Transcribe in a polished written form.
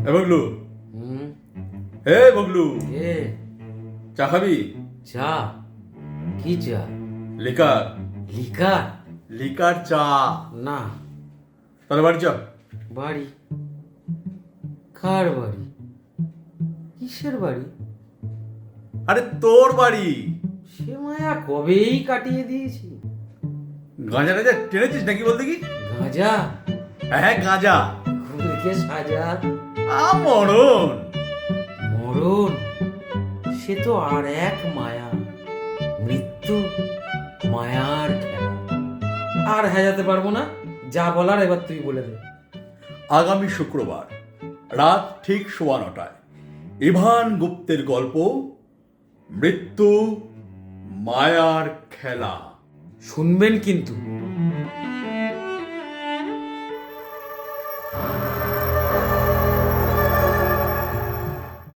বগলু, হে বগলু, এ চা খাবি? চা? কি চা? লিকার। লিকার? লিকার চা। না। তাহলে বাড়ি চ। বাড়ি? কার বাড়ি? কিসের বাড়ি? আরে তোর বাড়ি। সে মায়া কবেই কাটিয়ে দিয়েছি। গাঁজা টাজা টেনেছিস নাকি বলতে কি? গাঁজা? হ্যাঁ গাঁজা। ঘুরকে সাজা। মরণ। মরণ? সে তো আর এক মায়া, মৃত্যু, মায়ার খেলা। আর হেজাতে পারবো না, যা বলার এবার তুই বলে দে। আগামী শুক্রবার রাত ঠিক 9:15 ইভান গুপ্তের গল্প মৃত্যু, মায়ার খেলা। শুনবেন কিন্তু।